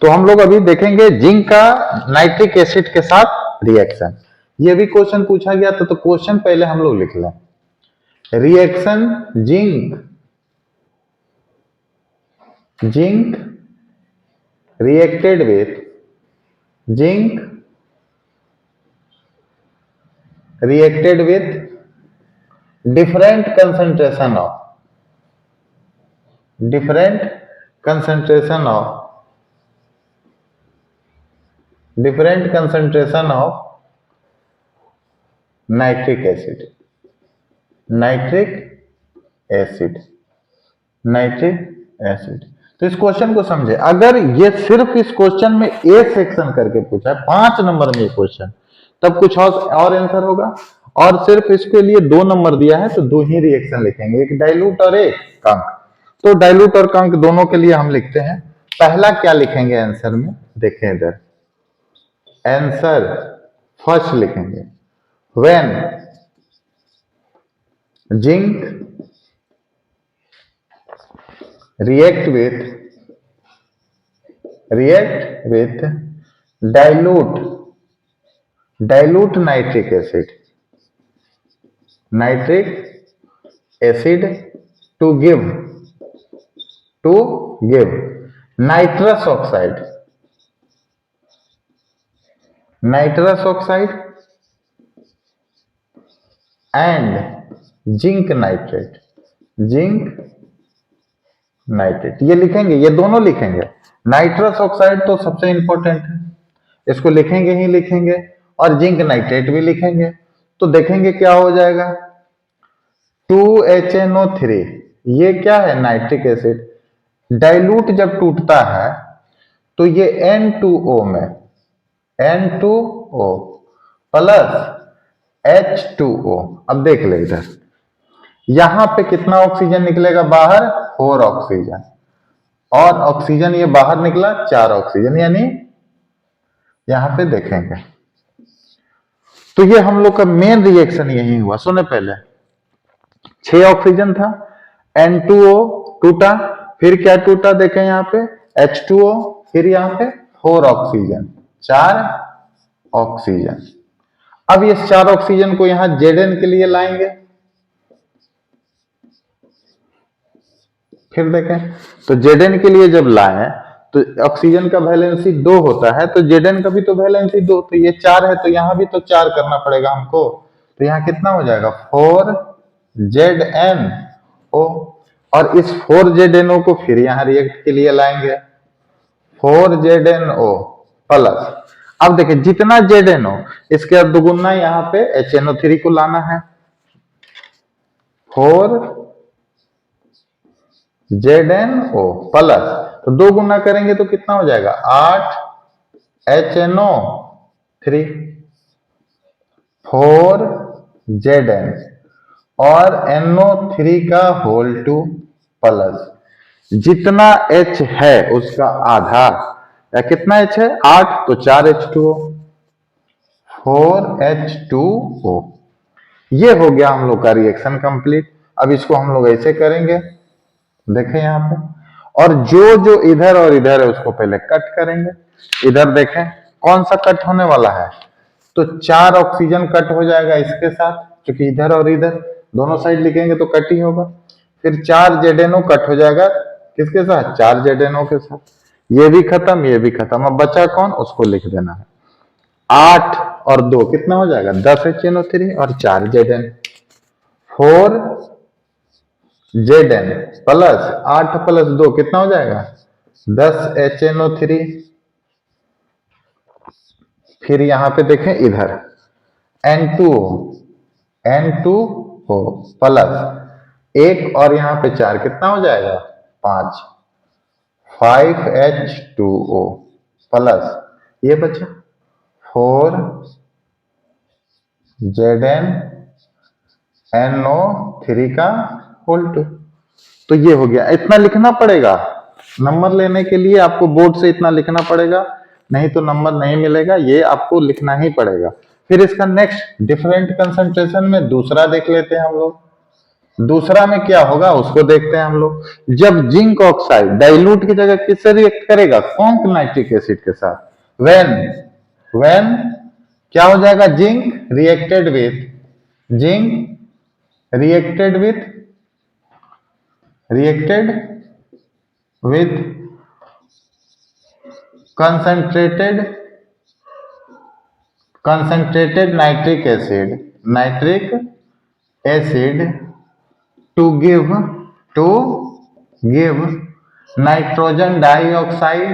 तो हम लोग अभी देखेंगे जिंक का नाइट्रिक एसिड के साथ रिएक्शन। ये भी क्वेश्चन पूछा गया था, तो क्वेश्चन पहले हम लोग लिख लें। Reaction zinc reacted with zinc reacted with different concentration of nitric acid। तो इस क्वेश्चन को समझे। अगर ये सिर्फ इस क्वेश्चन में ए सेक्शन करके पूछा है 5 नंबर में क्वेश्चन, तब कुछ और आंसर होगा। और सिर्फ इसके लिए 2 नंबर दिया है तो 2 ही रिएक्शन लिखेंगे, एक डाइल्यूट और एक कंक। तो डाइल्यूट और कंक दोनों के लिए हम लिखते हैं। पहला क्या लिखेंगे आंसर में, देखें इधर आंसर फर्स्ट लिखेंगे, when zinc react with dilute nitric acid to give nitrous oxide and zinc nitrate। ये लिखेंगे, ये दोनों लिखेंगे। नाइट्रस ऑक्साइड तो सबसे इंपॉर्टेंट है, इसको लिखेंगे ही लिखेंगे, और जिंक नाइट्रेट भी लिखेंगे। तो देखेंगे क्या हो जाएगा, 2HNO3। ये क्या है, नाइट्रिक एसिड। डाइल्यूट जब टूटता है तो ये N2O में N2O प्लस H2O। अब देख ले इधर, यहां पे कितना ऑक्सीजन निकलेगा बाहर, 4 ऑक्सीजन, और ऑक्सीजन ये बाहर निकला 4 ऑक्सीजन, यानी यहां पे देखेंगे। तो ये हम लोग का मेन रिएक्शन यही हुआ। सुने पहले 6 ऑक्सीजन था, N2O टूटा, फिर क्या टूटा देखें यहां पे H2O, फिर यहां पे 4 ऑक्सीजन, 4 ऑक्सीजन। अब ये 4 ऑक्सीजन को यहां Zn के लिए लाएंगे। फिर देखें तो Zn के लिए जब लाएं तो ऑक्सीजन का वैलेंसी 2 होता है, तो Zn का भी तो वैलेंसी 2, तो ये 4 है, तो यहां भी तो 4 करना पड़ेगा हमको। तो यहां कितना हो जाएगा, 4ZnO। और इस 4ZnO को फिर यहां रिएक्ट के लिए लाएंगे, 4ZnO प्लस। अब देखिए जितना ZnO, इसके बाद दुगुना यहां पे HNO3 को लाना है, 4ZnO प्लस, तो 2 गुना करेंगे तो कितना हो जाएगा, 8HNO3, 4Zn और NO3 का होल 2 प्लस, जितना H है उसका आधा, या कितना H है 8, तो 4H2O, 4H2O। ये हो गया हम लोग का रिएक्शन कंप्लीट। अब इसको हम लोग ऐसे करेंगे, देखें यहां पे, और जो इधर और इधर है उसको पहले कट करेंगे। इधर देखें कौन सा कट होने वाला है, तो 4 ऑक्सीजन कट हो जाएगा इसके साथ, क्योंकि इधर और इधर दोनों साइड लिखेंगे तो कट ही होगा। फिर 4 ZnO कट हो जाएगा किसके साथ, 4 ZnO के साथ। ये भी खत्म, ये भी खत्म। अब बचा कौन, उसको लिख देना है। 8 और 2 कितना हो जाएगा, 10 HNO3 और 4 Zn, 4Zn प्लस 8 प्लस 2 कितना हो जाएगा, 10 HNO3। फिर यहां पे देखें इधर N2O प्लस 1 और यहां पे 4 कितना हो जाएगा, 5, 5H2O प्लस ये बचा 4Zn NO3 का होल 2। तो ये हो गया। इतना लिखना पड़ेगा, नंबर लेने के लिए आपको बोर्ड से इतना लिखना पड़ेगा, नहीं तो नंबर नहीं मिलेगा, ये आपको लिखना ही पड़ेगा। फिर इसका नेक्स्ट डिफरेंट कंसंट्रेशन में दूसरा देख लेते हैं हम लोग। दूसरा में क्या होगा उसको देखते हैं हम लोग। जब जिंक ऑक्साइड डाइल्यूट की जगह किससे रिएक्ट करेगा, कॉन्क नाइट्रिक एसिड के साथ, व्हेन व्हेन क्या हो जाएगा, zinc reacted with reacted with concentrated nitric acid to give to give nitrogen dioxide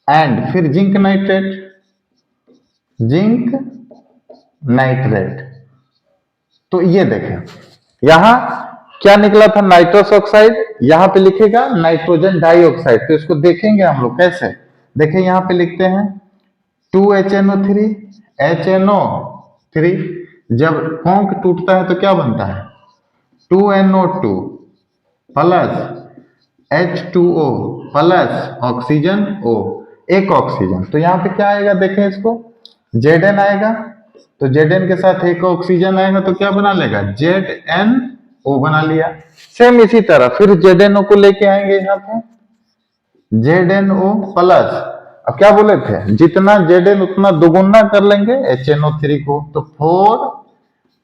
and फिर जिंक नाइट्रेट। तो ये देखें यहां क्या निकला था, नाइट्रस ऑक्साइड, यहां पे लिखेगा नाइट्रोजन डाइऑक्साइड। तो इसको देखेंगे हम लोग कैसे, देखें यहां पे लिखते हैं 2HNO3 जब कॉन्क टूटता है तो क्या बनता है, 2NO2 plus H2O plus oxygen O, एक ऑक्सीजन। तो यहाँ पे क्या आएगा, देखें इसको Zn आएगा, तो Zn के साथ एक ऑक्सीजन आएगा तो क्या बना लेगा, ZnO बना लिया। सेम इसी तरह फिर ZnO को लेके आएंगे यहाँ पे ZnO प्लस, अब क्या बोले थे, जितना Zn उतना दोगुना कर लेंगे HNO3 को, तो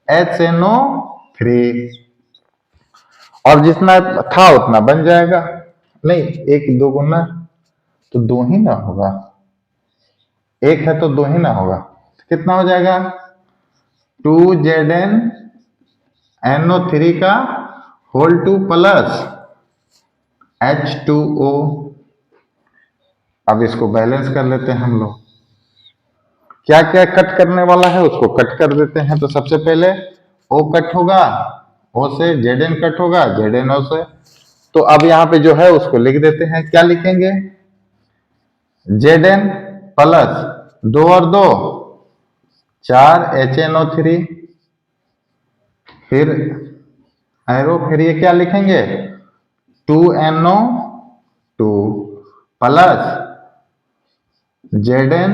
4HNO3 और जितना था उतना बन जाएगा। नहीं, एक दोगुना तो दो ही ना होगा, एक है तो दो ही ना होगा, तो कितना हो जाएगा 2ZnNO3 का होल 2 प्लस H2O। अब इसको बैलेंस कर लेते हैं हम लोग, क्या क्या कट करने वाला है उसको कट कर देते हैं। तो सबसे पहले O कट होगा, O से Zn कट होगा, ZnO से। तो अब यहाँ पे जो है उसको लिख देते हैं, क्या लिखेंगे, Zn प्लस 2 और 2 4 HNO3, फिर एरो, फिर ये क्या लिखेंगे 2NO2 प्लस Zn,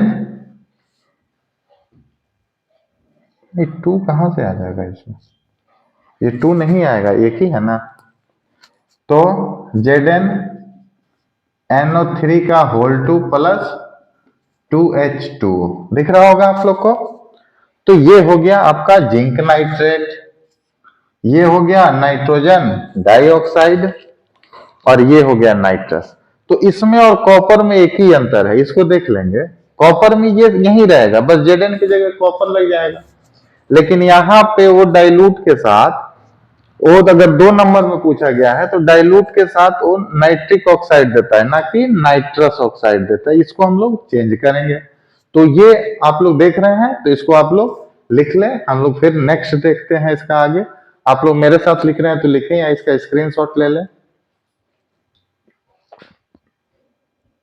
ये 2 कहां से आ जाएगा इसमें, ये 2 नहीं आएगा, एक ही है ना। तो ZnNO3 का होल 2 प्लस 2H2O दिख रहा होगा आप लोग को। तो ये हो गया आपका जिंक नाइट्रेट, ये हो गया नाइट्रोजन डाइऑक्साइड और ये हो गया नाइट्रस। तो इसमें और कॉपर में एक ही अंतर है, इसको देख लेंगे। कॉपर में ये यही रहेगा, बस Zn की जगह कॉपर लग जाएगा, लेकिन यहाँ पे वो डाइल्यूट के साथ, वो अगर 2 नंबर में पूछा गया है तो डाइल्यूट के साथ वो नाइट्रिक ऑक्साइड देता है, ना कि नाइट्रस ऑक्साइड देता है। इसको हम लोग चेंज करेंगे। तो ये आप लोग देख रहे हैं, तो इसको आप लोग लिख लें, हम लोग फिर नेक्स्ट देखते हैं इसका आगे। आप लोग मेरे साथ लिख रहे हैं तो लिखें या इसका स्क्रीनशॉट ले लें।